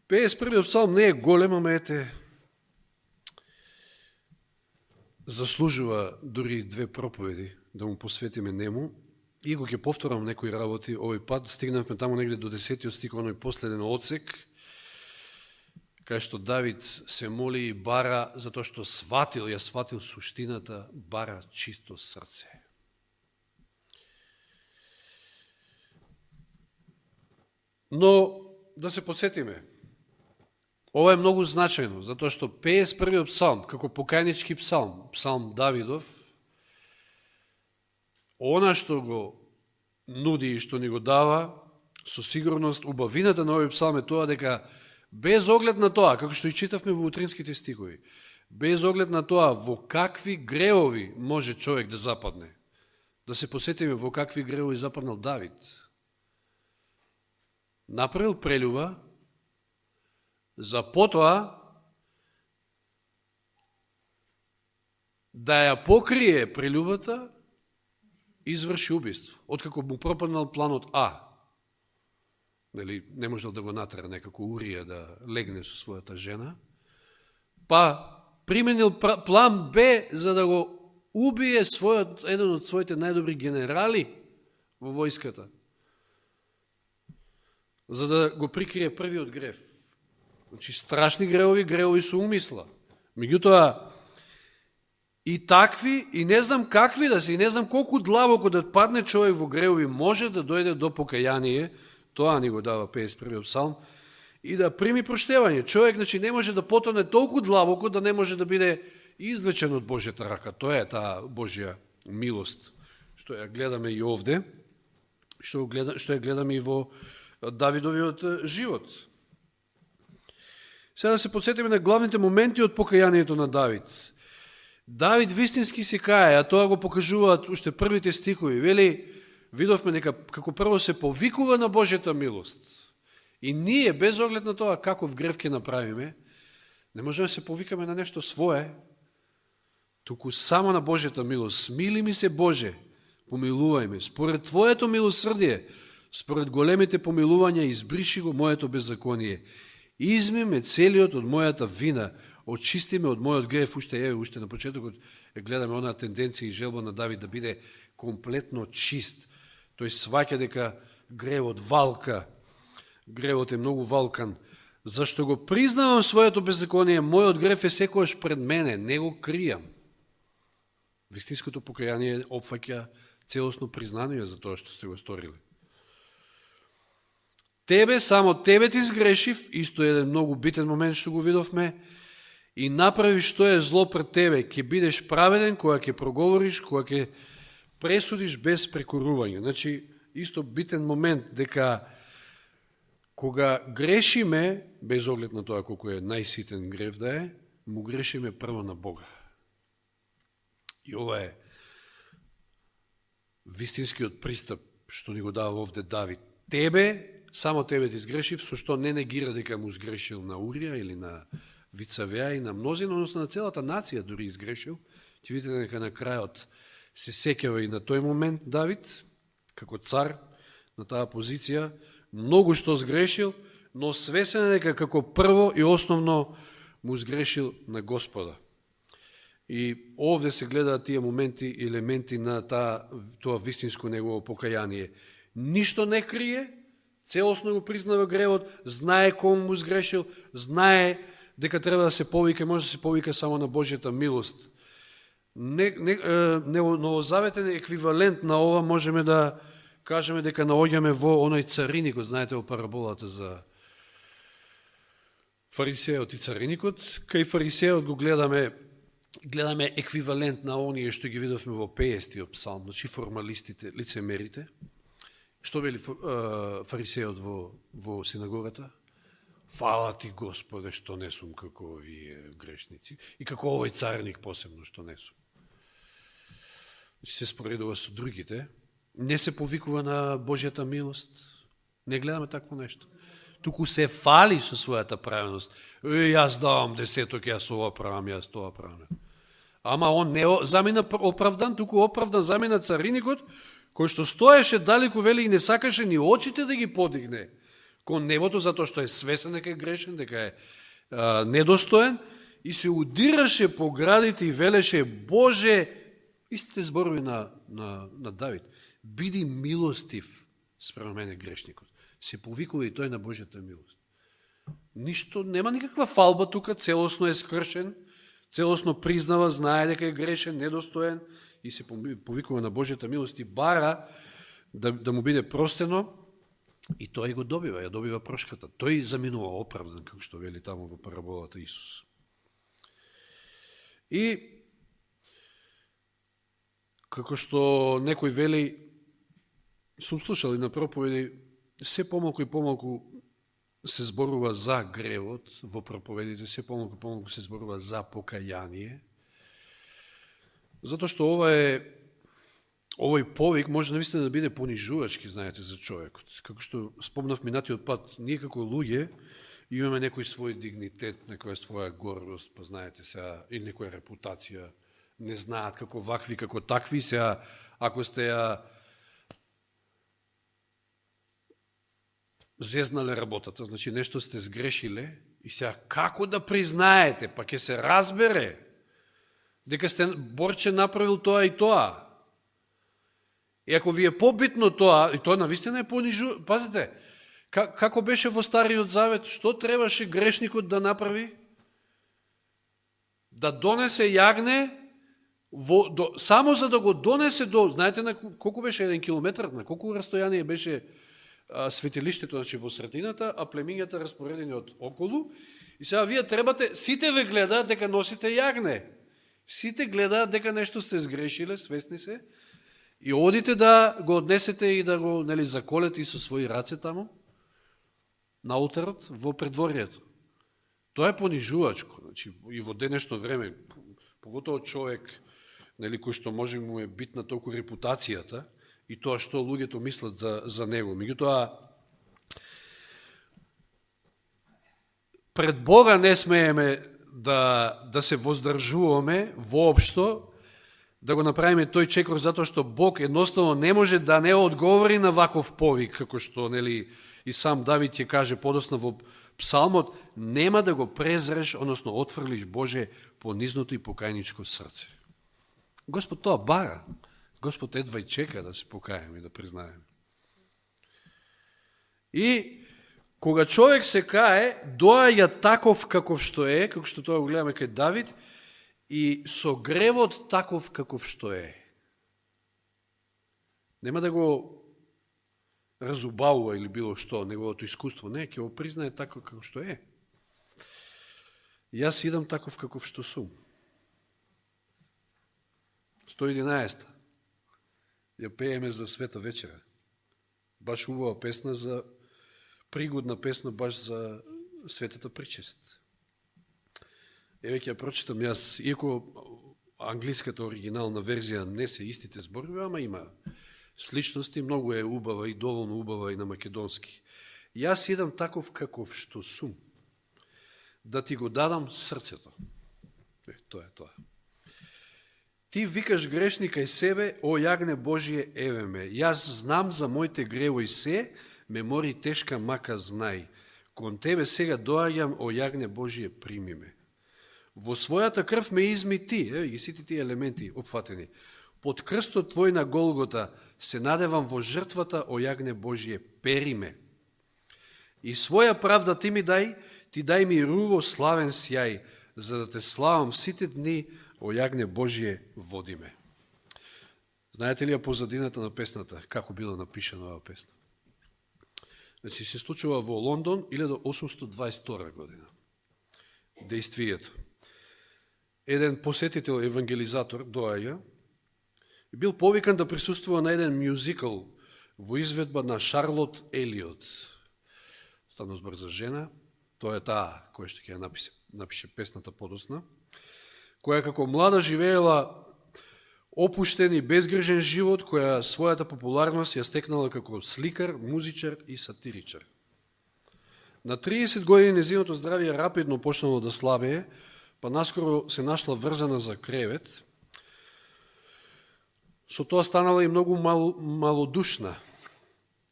51 псалм не е голем, ама ете, заслужува дури две проповеди да му посветиме нему. И го ќе повторам некои работи овој пат, стигнавме таму негде до 10 стих, оној последен одсек, кај што Давид се моли и бара, затоа што ја сватил суштината, бара чисто срце. Но, да се подсетиме, ова е многу значајно, затоа што 51 псалм, како покајнички псалм, псалм Давидов, она што го нуди и што ни го дава, со сигурност, убавината на овој псалм е тоа дека без оглед на тоа, како што и читавме во утринските стихови, без оглед на тоа во какви греови може човек да западне, да се посетиме во какви греови западнал Давид. Направил прелюба, за потоа да ја покрие прелюбата, изврши убиство. Откако му пропаднал планот А, не можел да го натера некако Урија да легне со својата жена, па применил план Б за да го убие еден од своите најдобри генерали во војската, за да го прикрие првиот грев. Значи, страшни греови со умисла. Меѓутоа, и такви, и не знам какви да се, и не знам колку длабоко да падне човек во греови, може да дојде до покаяние, тоа ни го дава 51 псалм, и да прими проштевање. Човек, значи, не може да потоне толку длабоко да не може да биде извлечен од Божјата рака. Тоа е таа Божја милост, што ја гледаме и овде, што ја гледаме и во Давидовиот живот. Сега да се подсетиме на главните моменти од покајанието на Давид. Давид вистински се кае, а тоа го покажуваат уште првите стихови. Вели, видовме дека како прво се повикува на Божјата милост. И ние, без оглед на тоа каков грев ќе направиме, не можеме да се повикаме на нешто свое, туку само на Божјата милост. Смили ми се, Боже, помилувај ме. Според Твоето милосрдие, според големите помилувања, избриши го моето беззаконие. Изми ме целиот од мојата вина, очисти ме од мојот грев. Уште на почетокот гледаме онаа тенденција и желба на Давид да биде комплетно чист. Тој сваќа дека гревот валка, гревот е многу валкан. Зашто го признавам своето беззаконие, мојот грев е секојаш пред мене, не го кријам. Вистинското покаяние опфаќа целосно признание за тоа што сте го сторили. Само тебе ти сгрешив, исто е еден многу битен момент што го видовме, и направи што е зло пред тебе, ќе бидеш праведен кога ќе проговориш, кога ќе пресудиш без прекорување. Значи, исто битен момент, дека кога грешиме, без оглед на тоа колку е најситен грев да е, му грешиме прво на Бога. И ова е вистинскиот пристап што ни го дава овде Давид. Само тебе ти сгрешив, со што не негира дека му сгрешил на Урија или на Вицавеа и на мнозина, односно на целата нација дури изгрешил. Ќе видите дека на крајот се сеќава и на тој момент Давид, како цар на таа позиција, многу што сгрешил, но свесен е дека како прво и основно му сгрешил на Господа. И овде се гледаат тие моменти и елементи на тоа вистинско негово покаяние. Ништо не крие, целосно го признава гревот, знае кому му сгрешил, знае дека треба да се повика, може да се повика само на Божјата милост. Новозаветен еквивалент на ова можеме да кажеме дека наоѓаме во оној цариникот, знаете, во параболата за фарисеот и цариникот. Кај фарисеот го гледаме еквивалент на оние што ги видовме во 50-тиот псалм, значи формалистите, лицемерите. Што вели фарисеот во синагогата? Фала ти, Господе, што не сум како овие грешници и како овој царник посебно што не сум. Се споредува со другите, не се повикува на Божјата милост, не гледаме такво нешто. Туку се фали со својата праведност. Јас давам десеток, јас ова правам, јас тоа правам. Ама он не замина оправдан, туку оправдан замина цариникот, кој што стоеше далеку, вели, и не сакаше ни очите да ги подигне, кон небото, затоа што е свесен дека е грешен, дека е недостоен, и се удираше по градите и велеше: Боже, истите зборови на Давид, биди милостив спрема мене грешникот. Се повикува и тој на Божјата милост. Ништо, нема никаква фалба тука, целосно е скршен, целосно признава, знае дека е грешен, недостоен и се повикува на Божјата милост и бара да му биде простено, и тој го добива, ја добива прошката. Тој заминува оправдан, како што вели таму во параболата Исус. И како што некој вели, сум слушал и на проповеди, се помалку и помалку се зборува за гревот во проповедите, се помалку и помалку се зборува за покаяние, затоа што овој повик може навистина да биде понижувачки, знаете, за човекот. Како што спомнав минатиот пат, ние како луѓе имаме некој свој дигнитет, некоја своја гордост, па знаете сега, или некоја репутација, не знаат како вакви, како такви, сега, ако сте ја зезнале работата, значи нешто сте сгрешиле, и сега како да признаете, па ќе се разбере дека сте Борче направил тоа и тоа. И ако ви е побитно тоа, и тоа навистина е понижу, пазите, како беше во Стариот Завет, што требаше грешникот да направи? Да донесе јагне, само за да го донесе до, знаете на колку беше 1 километар, на колку растојание беше светилиштето, значи во средината, а племињата распоредени од околу, и сега вие требате, сите ве гледаат дека носите јагне, сите гледаат дека нешто сте сгрешиле, свесни се, и одите да го однесете и да го заколете и со своји раце таму, на олтарот, во предворието. Тоа е понижувачко. Значи, и во денешно време, поготово човек, кој што може му е битна толку репутацијата и тоа што луѓето мислат за него. Меѓутоа, пред Бога не смееме да се воздржуваме воопшто, да го направиме тој чекор, затоа што Бог едноставно не може да не одговори на ваков повик, како што и сам Давид ќе каже подосна во Псалмот: нема да го презреш, односно отфрлиш, Боже, понизното и покајничко срце. Господ тоа бара. Господ едва и чека да се покајаме и да признаеме. И кога човек се кае, доаѓа таков каков што е, како што тоа го гледаме кај Давид, и со гревот таков каков што е. Нема да го разубавува или било што, неговото искуство, не, ќе го признае таков како што е. Јас идам таков каков што сум. 111. Ја пееме за Света вечера. Баш убава песна, пригодна песна баш за Светата причест. Еве ќе ја прочитам јас, иако англиската оригинална верзија не се истите зборови, ама има сличности, многу е убава и доволно убава и на македонски. Јас идам таков каков што сум, да ти го дадам срцето. Тоа е тоа. Ти викаш грешника и себе: о јагне Божие, еве ме. Јас знам за моите гревои се, ме мори тешка мака знај. Кон тебе сега доаѓам, о јагне Божие, прими ме. Во својата крв ме изми ти, и сите тие елементи опфатени. Под крстот твој на Голгота се надевам во жртвата, о јагне Божие, пери ме. И своја правда ти ми дај, ти дај ми руво славен сјај, за да те славам сите дни, о јагне Божие, води ме. Знаете ли ја позадината на песната, како била напишана оваа песна? Значи, се случува во Лондон 1822 година. Дејствието. Еден посетител, евангелизатор, доаѓа и бил повикан да присуствува на еден мюзикл во изведба на Шарлот Елиот. Стана збор за жена, тоа е таа која што ќе ја напише песната подосна, која како млада живеела опуштен и безгрижен живот, која својата популарност ја стекнала како сликар, музичар и сатиричар. На 30 години незиното здравје рапидно почнало да слабее, па наскоро се нашла врзана за кревет. Со тоа станала и многу малодушна.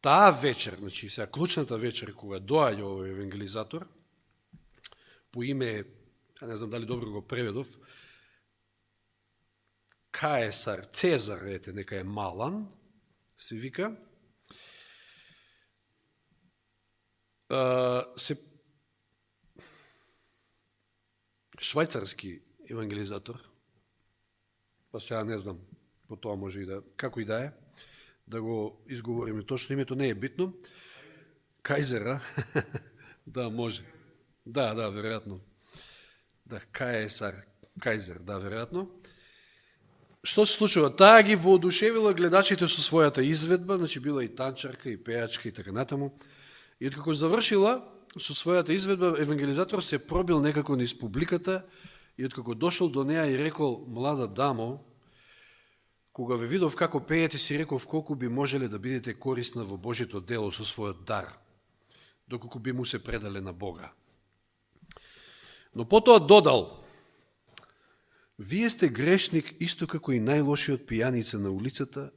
таа вечер, значи сега клучната вечер кога доаѓа овој евангелизатор, по име, ја не знам дали добро го преведов, Каесар, Цезар, ете, нека е Малан, се вика, се швајцарски евангелизатор, па сега не знам, по тоа може и да, како и да е, да го изговориме точно името, не е битно. Кајзера, да, може. Да, веројатно. Да, Кајзер, да, веројатно. Што се случува? Таа ги воодушевила гледачите со својата изведба, значи била и танчарка, и пејачка, и така натаму. И откако завршила со својата изведба, евангелизатор се пробил некако низ публиката и откако дошол до неа и рекол: млада дамо, кога ве видов како пеете, си реков колку би можеле да бидете корисна во Божјето дело со својот дар, доколку би му се предале на Бога. Но потоа додал: вие сте грешник исто како и најлошиот пијаница на улицата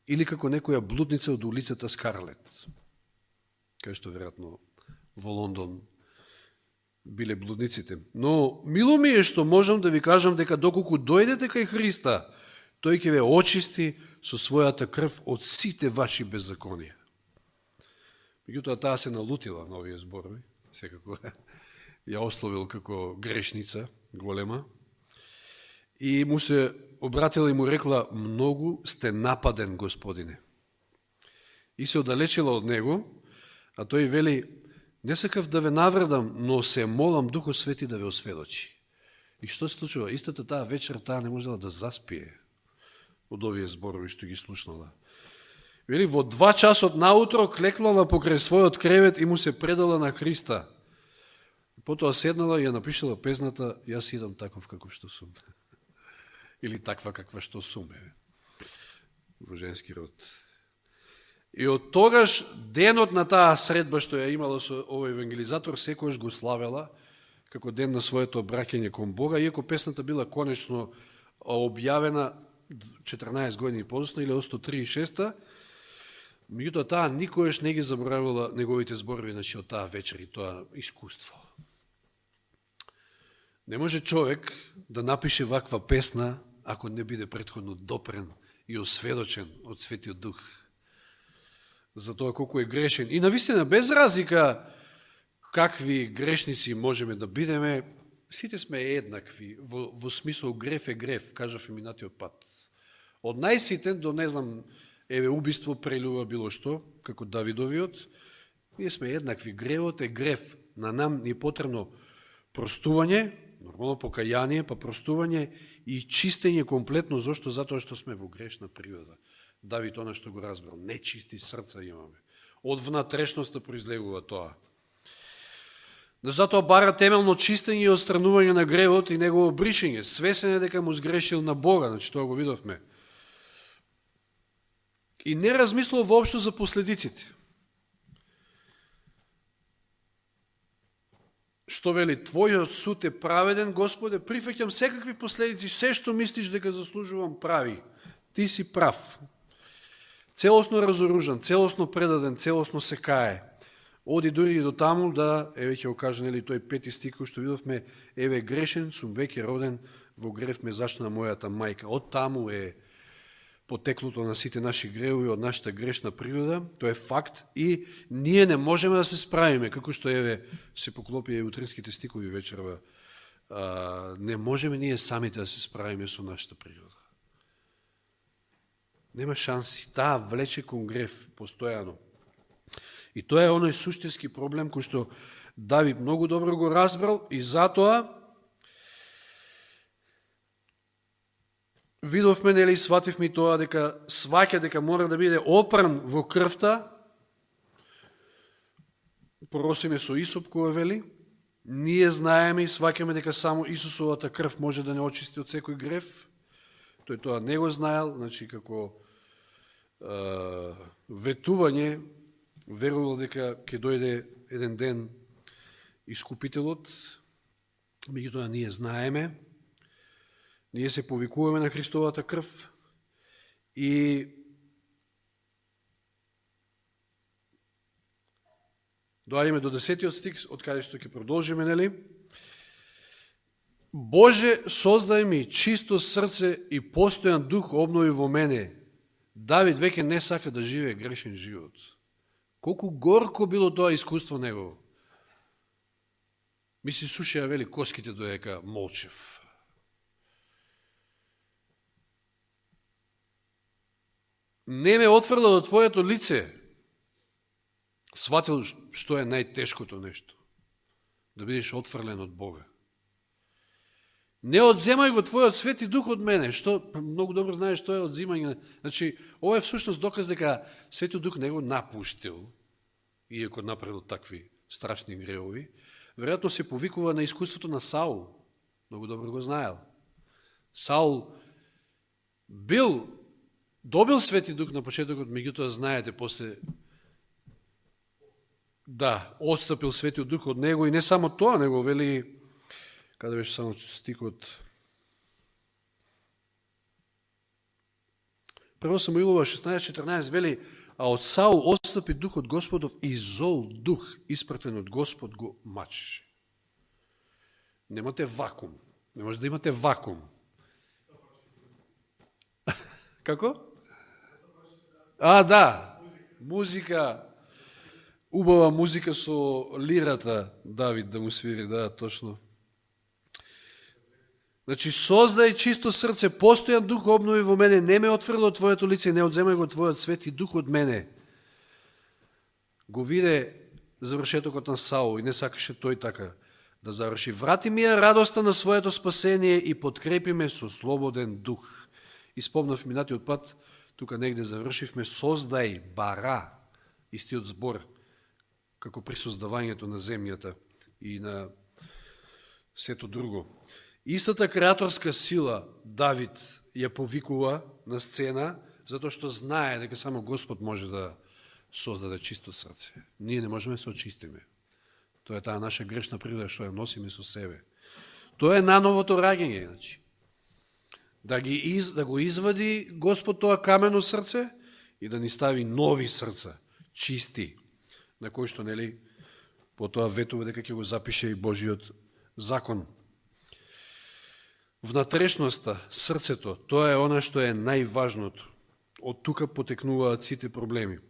или како некоја блудница од улицата Скарлет. Кај што веројатно во Лондон биле блудниците. Но мило ми е што можам да ви кажам дека доколку дојдете кај Христа, тој ќе ве очисти со својата крв од сите ваши беззаконија. Меѓутоа таа се налутила на овие зборови, секако ја ословил како грешница голема, и му се обратила и му рекла: многу сте нападен, Господине. И се оддалечила од него, а тој вели: не сакав да ве навредам, но се молам Духот Свети да ве осведочи. И што се случува? Истата таа вечер таа не можела да заспие од овие зборови што ги слушнала. Вели, во 2 часот наутро клекнала покрај својот кревет и му се предала на Христа. Потоа седнала и ја напишала песната: јас идам таков како што сум. Или таква каква што сум, во женски род. И од тогаш денот на таа средба што ја имала со овој евангелизатор секојаш го славела како ден на своето обраќање кон Бога, иако песната била конечно објавена 14 години подоцна или 136-та, меѓутоа таа никојаш не ги заборавила неговите зборови, значи од таа вечер и тоа искуство. Не може човек да напише ваква песна ако не биде претходно допрен и осведочен од Светиот Дух за тоа колку е грешен. И навистина, без разлика какви грешници можеме да бидеме, сите сме еднакви, во смисол греф е греф, кажав и минатиот пат. Од најситен до, не знам, убиство, прелюба, било што, како Давидовиот, ние сме еднакви. Гревот е греф. На нам ни е потребно простување, нормално покаяние, па простување и чистење комплетно. Зошто? Затоа што сме во грешна природа. Давид она што го разбрал. Нечисти срца имаме. Од внатрешноста произлегува тоа. Затоа бара темелно чистење и отстранување на гревот и негово бришење. Свесен е дека му сгрешил на Бога, значи тоа го видовме. И не размислува воопшто за последиците. Што вели: твојот суд е праведен, Господе, прифаќам секакви последици, се што мислиш дека заслужувам, прави. Ти си прав. Целосно разоружен, целосно предаден, целосно се кае. Оди дури и до таму да, еве ќе го кажа, нели, тој 5 стих кој што видовме: еве грешен сум веќе роден, во грев ме зачна мојата мајка. Од таму е потеклото на сите наши гревови, од нашата грешна природа, тоа е факт и ние не можеме да се справиме, како што еве се поклопија и утринските стикови вечерва. Не можеме ние самите да се справиме со нашата природа. Нема шанси, таа влече кон грев постојано. И тоа е оној суштински проблем кој што Давид многу добро го разбрал и затоа видовме, нели, свативме тоа дека сваќа дека мора да биде опран во крвта. Просиме со Исоп кој вели: ние знаеме и сваќаме дека само Исусовата крв може да не очисти од секој грев. Тој тоа не го знаел, значи како ветување, верувал дека ќе дојде еден ден Искупителот, меѓутоа ние знаеме, ние се повикуваме на Христовата крв и доаѓаме до 10 стих, од каде што ќе продолжиме, нели? Боже, создај ми чисто срце и постојан дух обнови во мене. Давид веќе не сака да живее грешен живот. Колку горко било тоа искуство негово. Ми се сушија, вели, коските додека молчев. Не ме отфрла од твоето лице. Сватил што е најтешкото нешто. Да бидеш отфрлен од Бога. Не одземај го твојот свети дух од мене, што многу добро знаеш што е одзимање. Значи, ова е всушност доказ дека Светиот Дух не го напуштил, иако направил такви страшни греови. Веројатно се повикува на искуството на Саул. Многу добро го знаел. Саул добил Свети Дух на почетокот, меѓутоа знаете, после отстапил Светиот Дух од него и не само тоа, него вели, каде беше само стикот, Прво Самуилова 16:14 вели, а од Саул отстапи Духот Господов и зол дух, испратен од Господ, го мачеше. Немате вакуум. Не може да имате вакуум. Како? Музика. Убава музика со лирата Давид да му свири, точно. Значи, создај чисто срце, постојан дух обнови во мене, не ме отфрли од твоето лице, не одземај го твојот свети дух од мене. Го виде завршетокот на Саул и не сакаше тој така да заврши. Врати ми ја радоста на своето спасение и подкрепи ме со слободен дух. И спомнав минатиот пат, тука негде завршивме, создај, бара, истиот збор, како при создавањето на земјата и на сето друго. Истата креаторска сила Давид ја повикува на сцена, затоа што знае дека само Господ може да создаде чисто срце. Ние не можеме да се очистиме. Тоа е таа наша грешна природа што ја носиме со себе. Тоа е нановото раѓање, значи. Да го извади Господ тоа камено срце и да ни стави нови срца, чисти, на кои што, нели, потоа ветува дека ќе го запише и Божиот закон. Внатрешноста, срцето, тоа е она што е најважното. Од тука потекнуваат сите проблеми.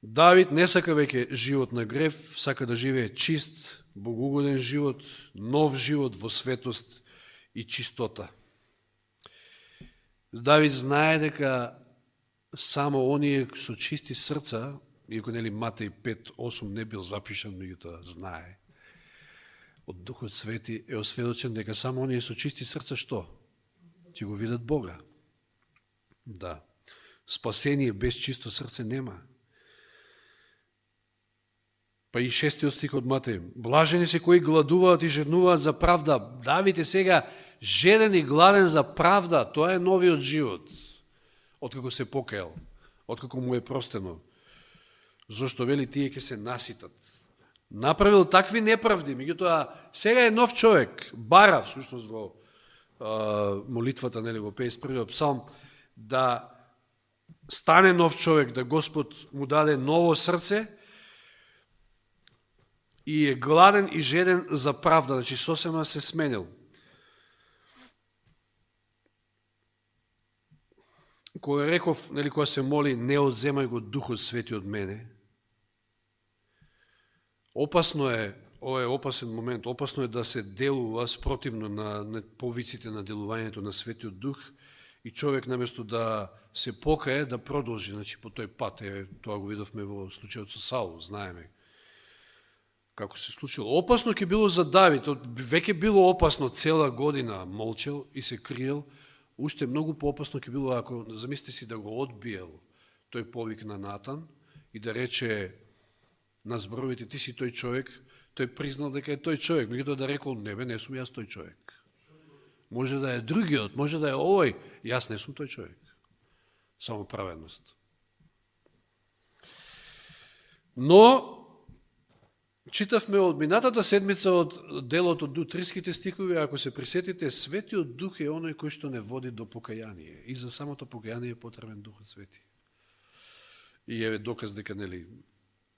Давид не сака веќе живот на грев, сака да живее чист, богоугоден живот, нов живот во светост и чистота. Давид знае дека само оние со чисти срца, иако нели Матеј 5:8 не бил запишан, меѓутоа знае, од Духот Свети е осведочен дека само оние со чисти срца што? Ќе го видат Бога. Спасение без чисто срце нема. Па и 6 стих од Матеј. Блажени се кои гладуваат и жеднуваат за правда. Давид е сега жеден и гладен за правда. Тоа е новиот живот. Откако се покајал, откако му е простено. Зошто вели тие ќе се наситат. Направил такви неправди, меѓутоа сега е нов човек, бара всушност во молитвата, нели, во 51-иот псалм, да стане нов човек, да Господ му даде ново срце и е гладен и жеден за правда, значи сосема се сменил. Кој реков, нели, која се моли, не одземај го Духот Свети од мене, опасно е, ова е опасен момент, опасно е да се делува спротивно на повиците на делувањето на Светиот Дух и човек наместо да се покае, да продолжи, значи, по тој пат. Тоа го видовме во случајот со Саул, знаеме како се случило. Опасно ќе било за Давид, веќе било опасно, цела година молчел и се криел, уште многу поопасно ќе било ако, замислите си, да го одбиел тој повик на Натан и да рече на зборовите, ти си тој човек, тој признал дека е тој човек, меѓутоа да рекол, не сум јас тој човек. Може да е другиот, може да е овој, јас не сум тој човек. Само праведност. Но, читавме од минатата седмица од делот од Утриските стихови, ако се присетите, Светиот Дух е оној кој што не води до покаяние. И за самото покаяние е потребен Духот Свети. И е доказ дека, нели,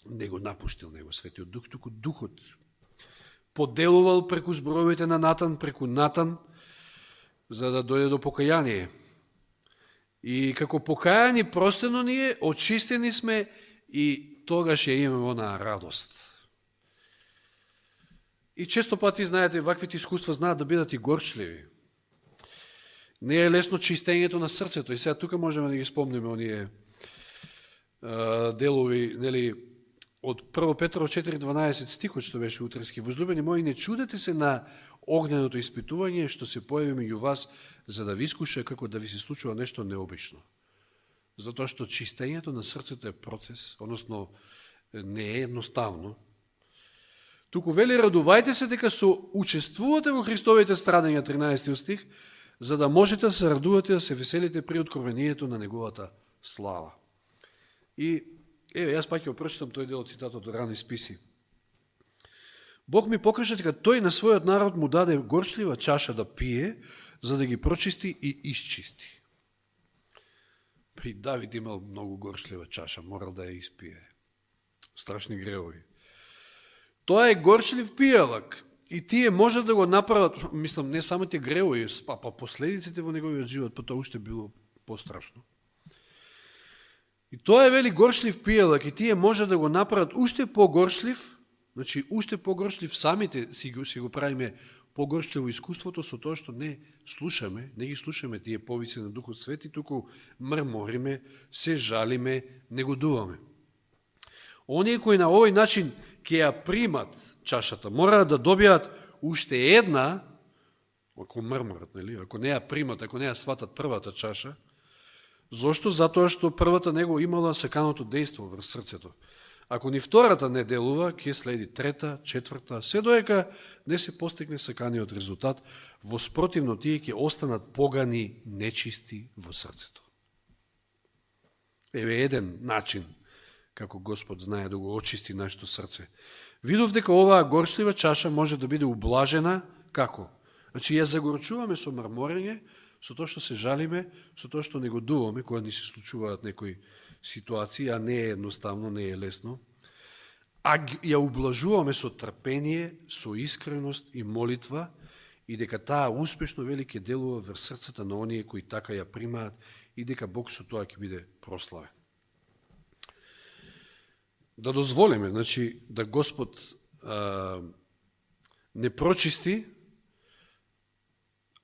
не го напуштил него Светиот Дух, туку Духот поделувал преку зборовите на Натан, преку Натан, за да дојде до покаяние. И како покаяни простено ние, очистени сме и тогаш ја имаме онаа радост. И често пати, знаете, ваквите искуства знаат да бидат и горчливи. Не е лесно чистењето на срцето. И сега тука можеме да ги спомнеме оние делови, нели, од 1 Петро 4:12 стихот, што беше утрески. Возлюбени мои, не чудете се на огненото испитување што се појави меѓу вас, за да ви искуша како да ви се случува нешто необично. Затоа што чистењето на срцето е процес, односно не е едноставно. Туку вели, радувајте се дека учествувате во Христовите страдања, 13 стих, за да можете да се радувате, да се веселите при откровението на Неговата слава. И, еве, јас пак ќе прочитам тој дел од цитатот од Рани списи. Бог ми покажа дека тој на својот народ му даде горчлива чаша да пие, за да ги прочисти и изчисти. При Давид имал многу горчлива чаша, морал да ја испие. Страшни гревови. Тоа е горчлив пијалак. И тие може да го направат, мислам, не само те гревови, па последиците во неговиот живот, па тоа уште било пострашно. И тоа е, вели, горчлив пијалак, и тие може да го направат уште погорчлив, значи уште погорчлив самите си го правиме погорчливо искуството со тоа што не слушаме, не ги слушаме тие повици на Духот Свети, туку мрмориме, се жалиме, негодуваме. Оние кои на овој начин ќе ја примат чашата, мора да добијат уште една, ако мрморат, нели? Ако не ја примат, ако не ја сватат првата чаша. Зошто? Затоа што првата него имала саканото дејство врз срцето. Ако ни втората не делува, ќе следи трета, четврта, се доека не се постигне саканиот резултат, во спротивно тие ќе останат погани, нечисти во срцето. Еве еден начин како Господ знае да го очисти нашето срце. Видов дека оваа горчлива чаша може да биде ублажена како? Значи ја загорчуваме со мрморење, со тоа што се жалиме, со тоа што негодуваме кога ни се случуваат некои ситуации, а не е едноставно, не е лесно. А ја ублажуваме со трпение, со искреност и молитва, и дека таа успешно, вели, ќе делува врз срцата на оние кои така ја примаат и дека Бог со тоа ќе биде прославен. Да дозволиме, значи, да Господ не прочисти,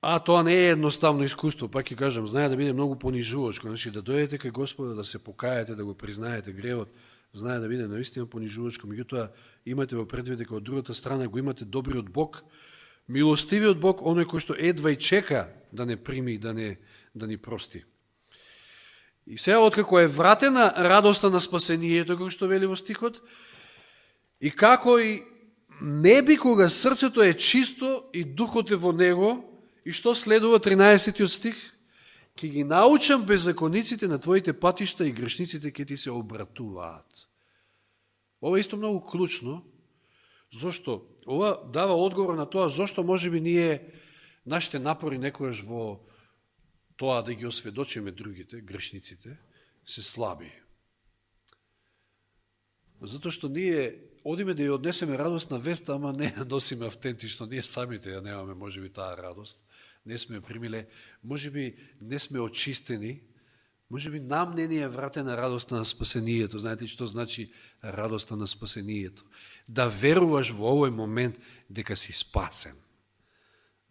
а тоа не е едноставно искуство, пак ќе кажам, знае да биде многу понижувачко, значи да дојдете кај Господа, да се покајате, да го признаете гревот, знае да биде наистина понижувачко, меѓутоа имате во предвид дека од другата страна го имате добриот Бог, милостивиот Бог, оној кој што едва и чека да не прими и да ни прости. И сега, откако е вратена радоста на спасението, како што вели во стихот, и како и не би кога срцето е чисто и духот е во него, и што следува 13 стих? Ке ги научам беззакониците на твоите патишта и грешниците ке ти се обратуваат. Ова е исто многу клучно. Зошто? Ова дава одговор на тоа зошто можеби ние нашите напори некојаш во тоа да ги осведочиме другите, грешниците, се слаби. Затоа што ние одиме да ја однесеме радост на веста, ама не ја носиме автентично, ние самите ја немаме можеби таа радост. Не сме примиле, можеби не сме очистени, можеби нам не ни е вратена радоста на спасението. Знаете што значи радоста на спасението? Да веруваш во овој момент дека си спасен.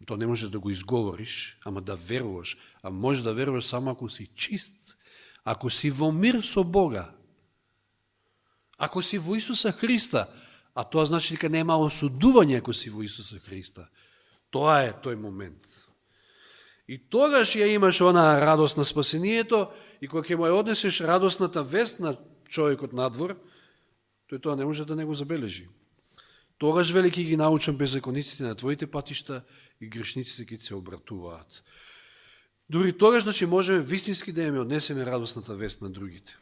То не можеш да го изговориш, ама да веруваш. А можеш да веруваш само ако си чист, ако си во мир со Бога, ако си во Исуса Христа, а тоа значи дека нема осудување ако си во Исуса Христа. Тоа е тој момент. И тогаш ја имаш онаа радост на спасението и кога ќе му ја однесеш радостната вест на човекот надвор, тој тоа не може да не го забележи. Тогаш вели ќе ги научам беззакониците на твоите патишта и грешниците ќе се обратуваат. Дури тогаш, значи, можеме вистински да ја однесеме радостната вест на другите.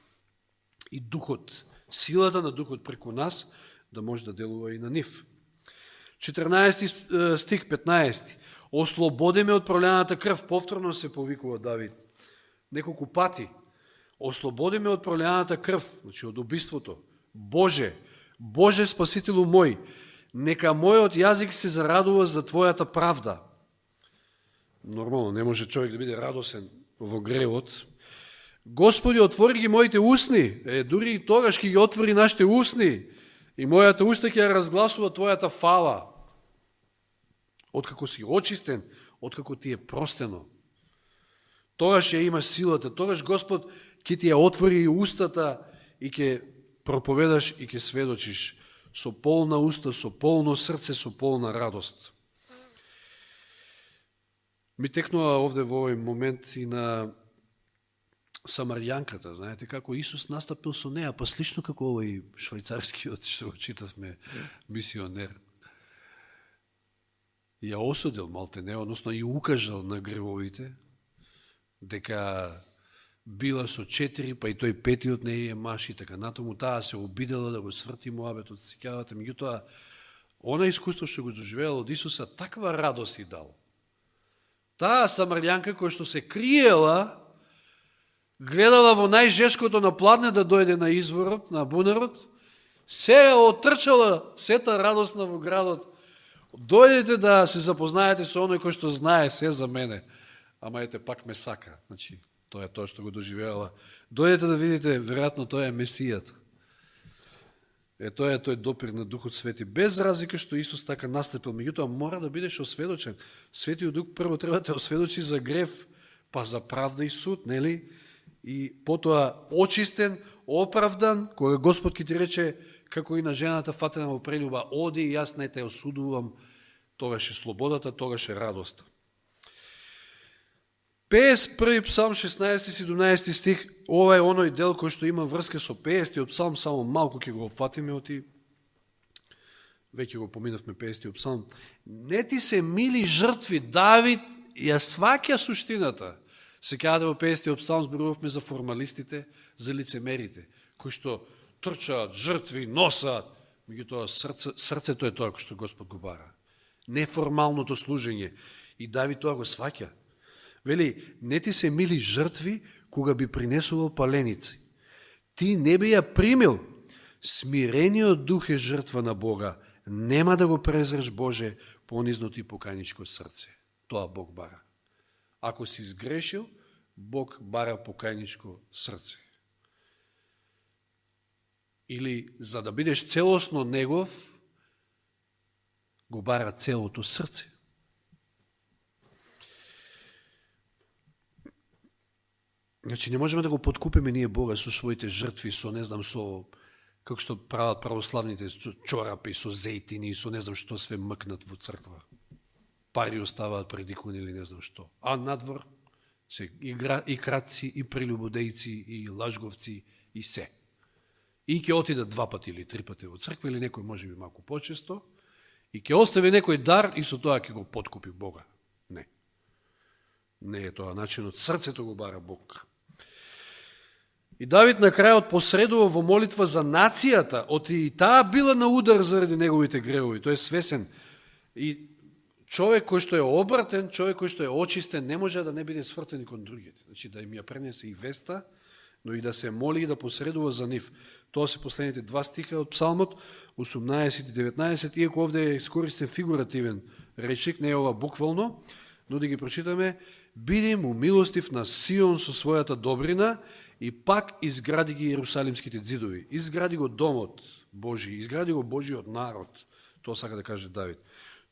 И духот, силата на духот преку нас да може да делува и на нив. 14 стих 15. Ослободиме од пролената крв. Повторно се повикува Давид. Неколку пати. Ослободиме од пролената крв, значи од убиството. Боже, Боже Спасителу мој, нека мојот јазик се зарадува за Твојата правда. Нормално, не може човек да биде радосен во гревот. Господи, отвори ги моите усни, дури и тогаш ќе ги отвори нашите усни, и мојата уста ќе разгласува Твојата фала. Откако си очистен, откако ти е простено. Тогаш ја имаш силата, тогаш Господ ќе ти ја отвори и устата и ќе проповедаш и ќе сведочиш со полна уста, со полно срце, со полна радост. Ми текнува овде во овој момент и на Самарјанката, знаете како Исус настапил со неа, па слично како овој швајцарскиот што го читавме мисионер. Ја осудил малтене, односно и укажал на гревовите, дека била со 4, па и тој 5 не е маш и така натаму, таа се обидела да го сврти муабетот, сеќавате, меѓутоа, она искуство што го доживеала од Исуса, таква радост и дал. Таа Самарјанка која што се криела, гледала во најжешкото на пладне да дојде на изворот, на бунарот, се отрчала сета радостна во градот. Дојдете да се запознаете со оној кој што знае се за мене, ама ете пак ме сака. Значи, тоа е тоа што го доживеала. Дојдете да видите, веројатно тоа е Месијата. Тоа е тој допир на Духот Свети. Без разлика што Исус така настапил, меѓутоа мора да бидеш осведочен. Светиот Дух прво треба да те осведочи за грев, па за правда и суд, нели? И потоа очистен, оправдан, кога Господ ќе ти рече, како и на жената фатена во прелюба, оди и јас не те осудувам, тогаш е слободата, тогаш е радоста. 51 псалм, 16-17 стих, ова е оној дел кој што има врска со 50 псалм, само малку ќе го фатиме оти, веќе го поминавме 50 псалм. Не ти се мили жртви, Давид ја сваќа суштината. Сеќавате во 50 псалм зборувавме за формалистите, за лицемерите, кои што трчаат, жртви, носаат, меѓутоа срцето е тоа кој што Господ го бара. Неформалното служење. И Давид тоа го сваќа. Вели, не ти се мили жртви, кога би принесувал паленици. Ти не би ја примил. Смирениот дух е жртва на Бога. Нема да го презреш, Боже, понизното и покајничко срце. Тоа Бог бара. Ако си сгрешил, Бог бара покајничко срце. Или, за да бидеш целосно Негов, го бара целото срце. Значи, не можеме да го подкупиме ние Бога со своите жртви, со, не знам, со, како што прават православните, со чорапи, со зејтини, со не знам што све мъкнат во црква. Пари оставаат пред икони или не знам што. А надвор се и крадци, и прелюбодејци, и лажговци, и се. И ќе отидат 2 пати или 3 пати во црква, или некој може би малку почесто, и ќе остави некој дар, и со тоа ќе го подкупи Бога. Не. Не е тоа начинот. Срцето го бара Бог. И Давид на крајот посредува во молитва за нацијата, оти и таа била на удар заради неговите гревови. Тој е свесен. И човек кој што е обратен, човек кој што е очистен, не може да не биде свртен кон другите. Значи да им ја пренесе и веста, но и да се моли и да посредува за нив. Тоа се последните 2 стиха од Псалмот, 18 и 19, иако овде е искористен фигуративен речник, не е ова буквално, но да ги прочитаме. Биди му милостив на Сион со својата добрина и пак изгради ги Иерусалимските ѕидови. Изгради го домот Божи, изгради го Божиот народ. Тоа сака да каже Давид.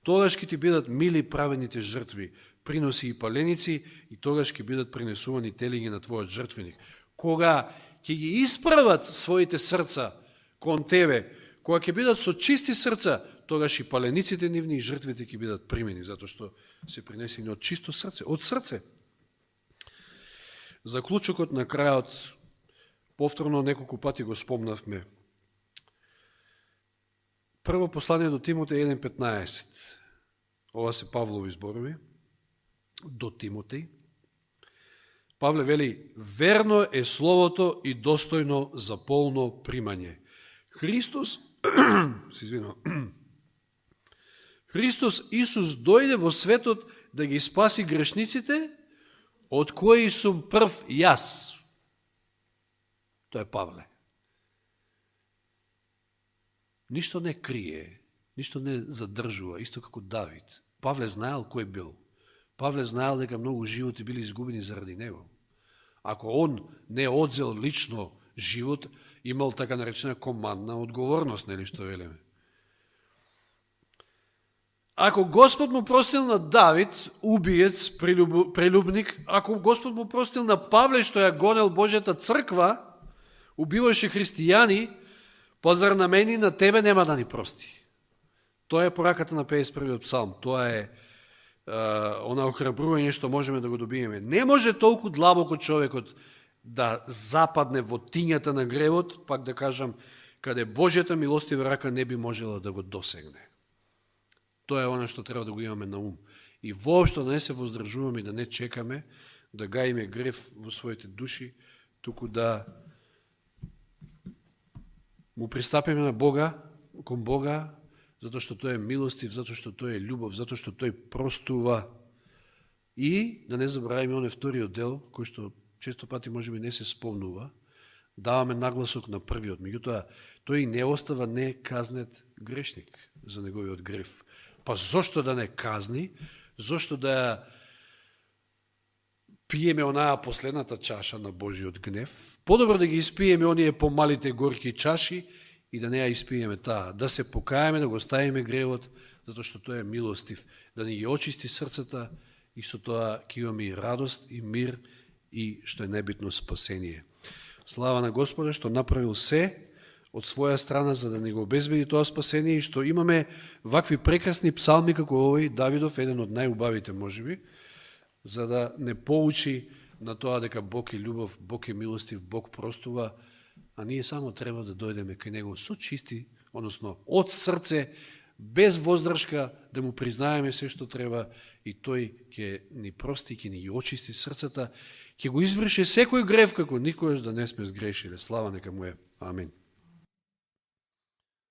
Тогаш ќе ти бидат мили правените жртви, приноси и паленици, и тогаш ќе бидат принесувани телиња на твојот жртвеник. Кога ќе ги исправат своите срца кон тебе, кога ќе бидат со чисти срца, тогаш и палениците нивни и жртвите ќе бидат примени, затоа што се принесени од чисто срце, од срце. Заклучокот на крајот, повторно неколку пати го спомнавме. Прво послание до Тимотеј 1.15. Ова се Павлови зборови. До Тимотеј. Павле вели, верно е словото и достојно за полно примање. Христос, Христос Исус дојде во светот да ги спаси грешниците, од кои сум прв јас. Тоа е Павле. ништо не крие, ништо не задржува, исто како Давид. Павле знаел кој бил. Павле знаел дека многу животи били изгубени заради него. Ако он не одзел лично живот, имал така наречена командна одговорност, нели што велеме. Ако Господ му простил на Давид, убиец, прелюбник, ако Господ му простил на Павле, што ја гонел Божјата црква, убиваше христијани, па зар на мене и на тебе нема да ни прости? Тоа е пораката на 51-иот псалм. Тоа е она охрабрување што можеме да го добиеме. Не може толку длабоко човекот да западне во тињата на гревот, пак да кажам, каде Божјата милостива рака не би можела да го досегне. Тоа е оно што треба да го имаме на ум. И воопшто да не се воздржуваме и да не чекаме да гаиме грев во своите души, туку да му пристапиме на Бога, кон Бога, затоа што тој е милостив, затоа што тој е љубов, затоа што тој простува. И да не забравиме оне вториот дел, кој што често пати можеби не се спомнува, даваме нагласок на првиот, меѓутоа тој не остава не казнет грешник за неговиот грев. Па зошто да не казни, зошто да пиеме онаа последната чаша на Божиот гнев, подобро да ги испиеме оние помалите горки чаши и да не ја испиеме таа, да се покаеме, да го ставиме гревот, затоа што тој е милостив, да ни ги очисти срцата и со тоа ќе имаме и радост, и мир, и што е најбитно спасение. Слава на Господа што направил се од своја страна за да ни го обезбеди тоа спасение и што имаме вакви прекрасни псалми како овој Давидов, еден од најубавите можеби, за да не поучи на тоа дека Бог е љубов, Бог е милостив, Бог простува, а ние само треба да дојдеме кај Него со чисти, односно од срце, без воздршка, да му признаеме се што треба и тој ќе ни прости, ќе ни ги очисти срцата, ќе го избрише секој грев како никогаш да не сме сгрешиле. Слава нека му е. Амин.